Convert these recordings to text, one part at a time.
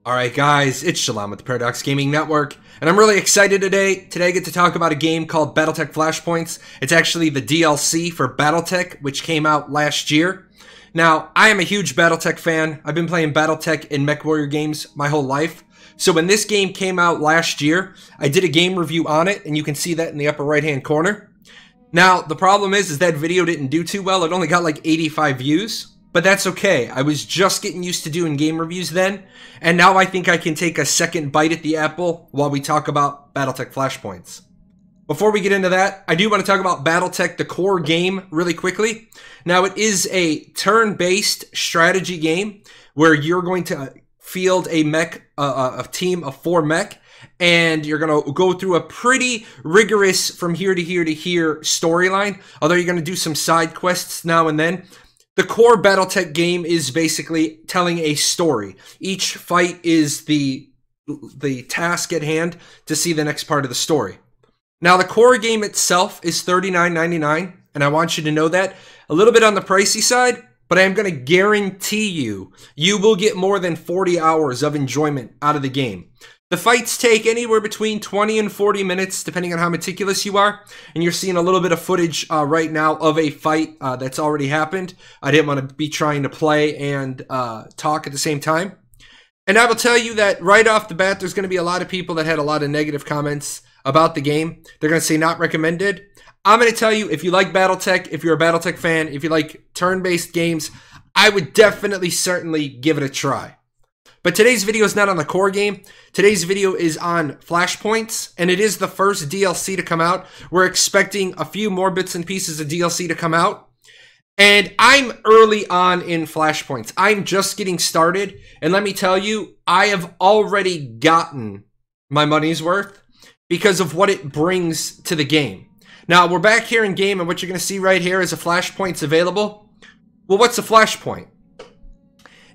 Alright guys, it's Jahlon with the Paradox Gaming Network, and I'm really excited today. Today I get to talk about a game called Battletech Flashpoints. It's actually the DLC for Battletech, which came out last year. Now, I am a huge Battletech fan. I've been playing Battletech and MechWarrior games my whole life. So when this game came out last year, I did a game review on it, and you can see that in the upper right-hand corner. Now, the problem is that video didn't do too well. It only got like 85 views. But that's okay. I was just getting used to doing game reviews then, and now I think I can take a second bite at the apple while we talk about Battletech Flashpoints. Before we get into that, I do want to talk about Battletech, the core game, really quickly. Now, it is a turn-based strategy game where you're going to field a mech, a team of 4 mech, and you're going to go through a pretty rigorous from here to here to here storyline, although you're going to do some side quests now and then. The core Battletech game is basically telling a story. Each fight is the task at hand to see the next part of the story. Now, the core game itself is $39.99, and I want you to know that. A little bit on the pricey side, but I am going to guarantee you will get more than 40 hours of enjoyment out of the game. The fights take anywhere between 20 and 40 minutes, depending on how meticulous you are. And you're seeing a little bit of footage right now of a fight that's already happened. I didn't want to be trying to play and talk at the same time. And I will tell you that right off the bat, there's going to be a lot of people that had a lot of negative comments about the game. They're going to say not recommended. I'm going to tell you, if you like Battletech, if you're a Battletech fan, if you like turn-based games, I would definitely, certainly give it a try. But today's video is not on the core game. Today's video is on Flashpoints, and it is the first DLC to come out. We're expecting a few more bits and pieces of DLC to come out. And I'm early on in Flashpoints. I'm just getting started, and let me tell you, I have already gotten my money's worth because of what it brings to the game. Now, we're back here in game, and what you're going to see right here is a Flashpoint's available. Well, what's a Flashpoint?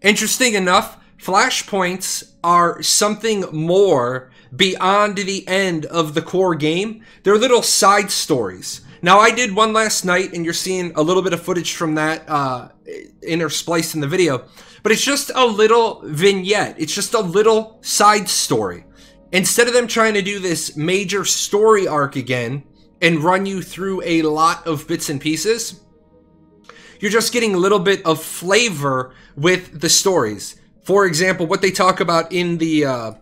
Interesting enough, Flashpoints are something more beyond the end of the core game. They're little side stories. Now, I did one last night, and you're seeing a little bit of footage from that interspliced in the video. But it's just a little vignette. It's just a little side story. Instead of them trying to do this major story arc again and run you through a lot of bits and pieces, you're just getting a little bit of flavor with the stories. For example, what they talk about in the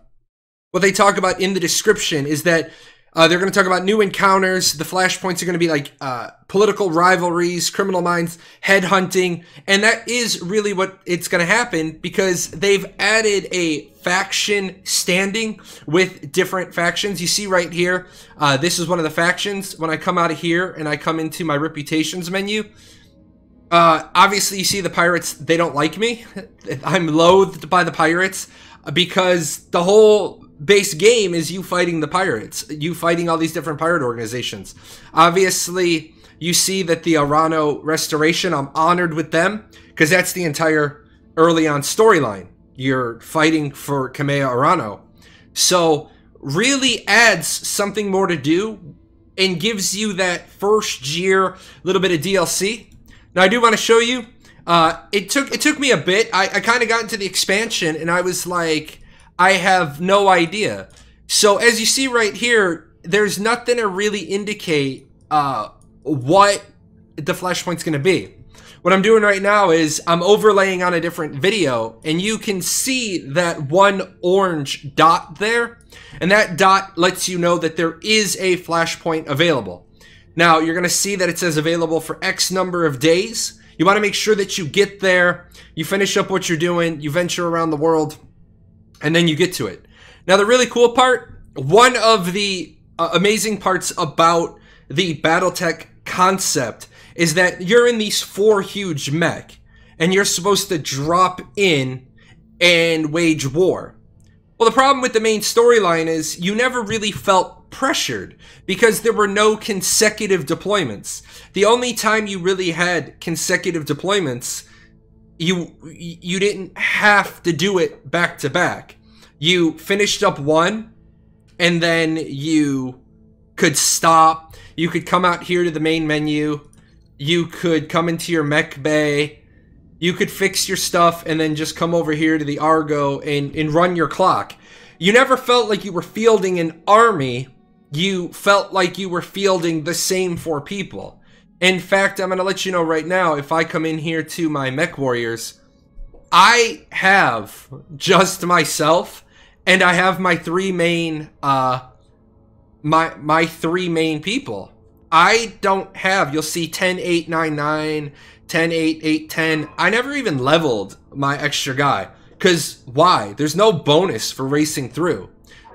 description is that they're going to talk about new encounters. The Flashpoints are going to be like political rivalries, criminal minds, headhunting, and that is really what it's going to happen because they've added a faction standing with different factions. You see right here, this is one of the factions. When I come out of here and I come into my reputations menu, obviously you see the pirates, they don't like me. I'm loathed by the pirates because the whole base game is you fighting the pirates, you fighting all these different pirate organizations. Obviously, you see that the Arano restoration, I'm honored with them because that's the entire early on storyline. You're fighting for Kamea Arano. So really adds something more to do and gives you that first year little bit of DLC. Now, I do want to show you, it took me a bit. I kind of got into the expansion, and I was like, I have no idea. So, as you see right here, there's nothing to really indicate what the Flashpoint's going to be. What I'm doing right now is I'm overlaying on a different video, and you can see that one orange dot there, and that dot lets you know that there is a Flashpoint available. Now, you're going to see that it says available for X number of days. You want to make sure that you get there, you finish up what you're doing, you venture around the world, and then you get to it. Now, the really cool part, one of the amazing parts about the Battletech concept is that you're in these 4 huge mech, and you're supposed to drop in and wage war. Well, the problem with the main storyline is you never really felt pressured because there were no consecutive deployments. The only time you really had consecutive deployments, you didn't have to do it back to back. You finished up one, and then you could stop. You could come out here to the main menu. You could come into your mech bay, you could fix your stuff and then just come over here to the Argo and run your clock. You never felt like you were fielding an army. You felt like you were fielding the same 4 people. In fact, I'm going to let you know right now, if I come in here to my Mech Warriors, I have just myself, and I have my 3 main, my 3 main people. I don't have, you'll see 10, 8, 9, 9, 10, 8, 8, 10. I never even leveled my extra guy. Because why? There's no bonus for racing through.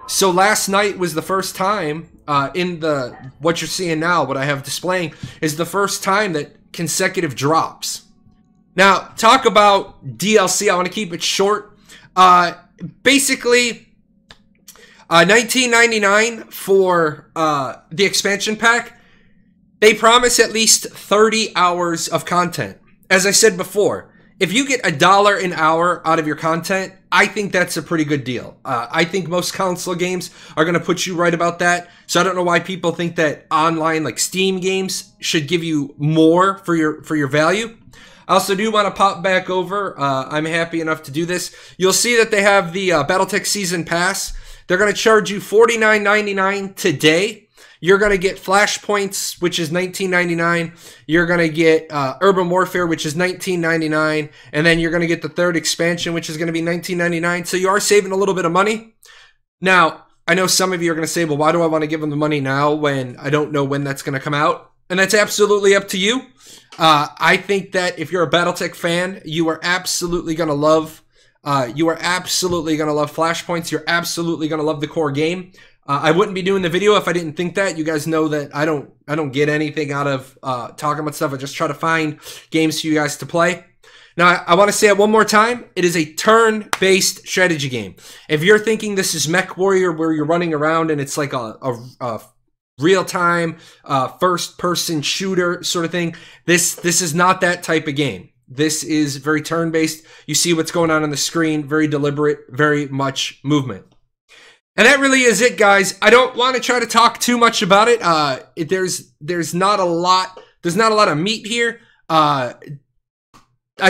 So last night was the first time, what you're seeing now, what I have displaying, is the first time that consecutive drops. Now, talk about DLC. I want to keep it short. Basically, $19.99 for the expansion pack. They promise at least 30 hours of content. As I said before, if you get $1 an hour out of your content, I think that's a pretty good deal. I think most console games are going to put you right about that. So I don't know why people think that online, like Steam games, should give you more for your value. I also do want to pop back over. I'm happy enough to do this. You'll see that they have the Battletech Season Pass. They're going to charge you $49.99 today. You're going to get Flashpoints, which is $19.99. You're going to get Urban Warfare, which is $19.99. And then you're going to get the 3rd expansion, which is going to be $19.99. So you are saving a little bit of money. Now, I know some of you are going to say, well, why do I want to give them the money now when I don't know when that's going to come out? And that's absolutely up to you. I think that if you're a Battletech fan, you are absolutely going to love Flashpoints. You're absolutely going to love the core game. I wouldn't be doing the video if I didn't think that. You guys know that I don't get anything out of talking about stuff. I just try to find games for you guys to play. Now, I want to say it one more time. It is a turn-based strategy game. If you're thinking this is Mech Warrior where you're running around and it's like a real-time first-person shooter sort of thing, this is not that type of game. This is very turn-based. You see what's going on the screen. Very deliberate, very much movement. And that really is it, guys. I don't want to try to talk too much about it. There's not a lot of meat here. I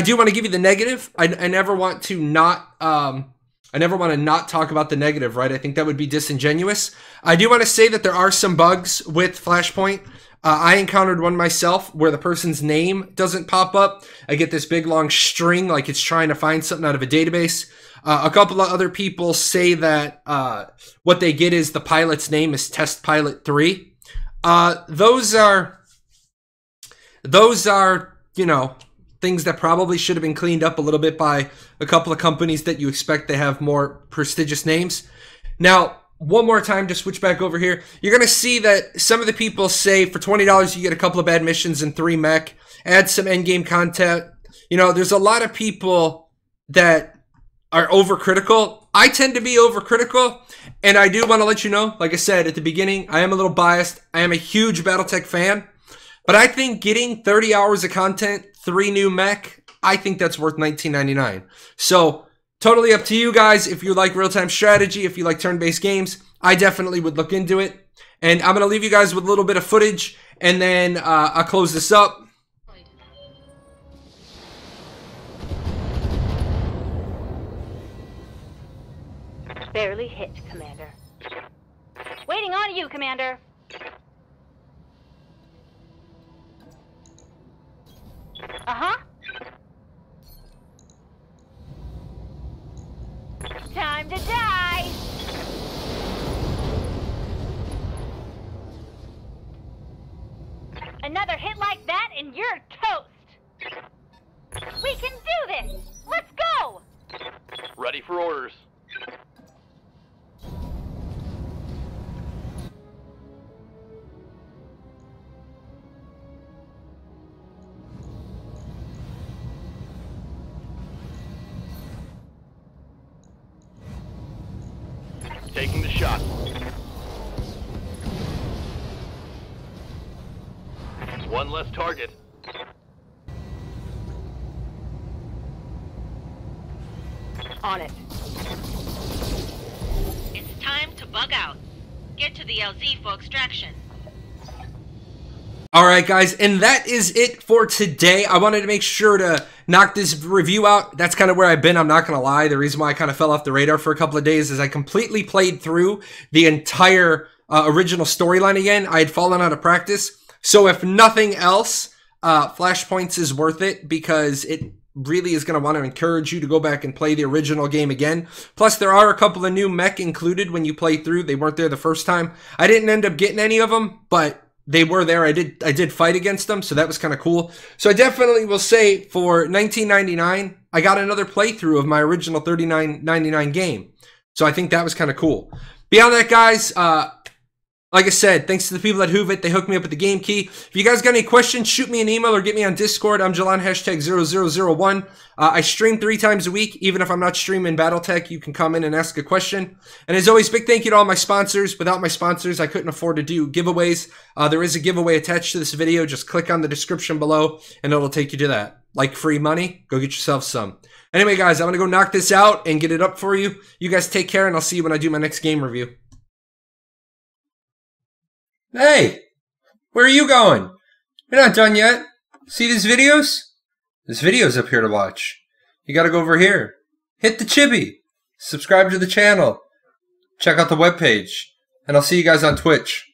do want to give you the negative. I never want to not talk about the negative, right? I think that would be disingenuous. I do want to say that there are some bugs with Flashpoint. I encountered one myself where the person's name doesn't pop up. I get this big long string like it's trying to find something out of a database. A couple of other people say that what they get is the pilot's name is Test Pilot 3. Those are, you know, things that probably should have been cleaned up a little bit by a couple of companies that you expect to have more prestigious names. Now, one more time to switch back over here. You're going to see that some of the people say for $20 you get a couple of bad missions and 3 mech, add some endgame content. You know, there's a lot of people that are overcritical. I tend to be overcritical, and I do want to let you know, like I said at the beginning, I am a little biased. I am a huge Battletech fan, but I think getting 30 hours of content, 3 new mech, I think that's worth $19.99. So totally up to you guys. If you like real-time strategy, if you like turn-based games, I definitely would look into it. And I'm going to leave you guys with a little bit of footage, and then I'll close this up. Barely hit, Commander. Waiting on you, Commander. Uh-huh. Time to die! Another hit like that and you're toast! We can do this! Let's go! Ready for orders. Taking the shot. One less target. On it. It's time to bug out. Get to the LZ for extraction. Alright guys, and that is it for today. I wanted to make sure to knock this review out. That's kind of where I've been, I'm not going to lie. The reason why I kind of fell off the radar for a couple of days is I completely played through the entire original storyline again. I had fallen out of practice. So if nothing else, Flashpoints is worth it because it really is going to want to encourage you to go back and play the original game again. Plus, there are a couple of new mech included when you play through. They weren't there the first time. I didn't end up getting any of them, but they were there. I did fight against them, so that was kind of cool. So I definitely will say for $19.99, I got another playthrough of my original $39.99 game. So I think that was kind of cool. Beyond that, guys, like I said, thanks to the people at Hoovit. They hooked me up with the game key. If you guys got any questions, shoot me an email or get me on Discord. I'm Jahlon, #0001. I stream 3 times a week. Even if I'm not streaming Battletech, you can come in and ask a question. And as always, big thank you to all my sponsors. Without my sponsors, I couldn't afford to do giveaways. There is a giveaway attached to this video. Just click on the description below, and it'll take you to that. Like free money? Go get yourself some. Anyway, guys, I'm going to go knock this out and get it up for you. You guys take care, and I'll see you when I do my next game review. Hey, where are you going? You're not done yet. See these videos? There's videos up here to watch. You gotta go over here. Hit the chibi. Subscribe to the channel. Check out the webpage. And I'll see you guys on Twitch.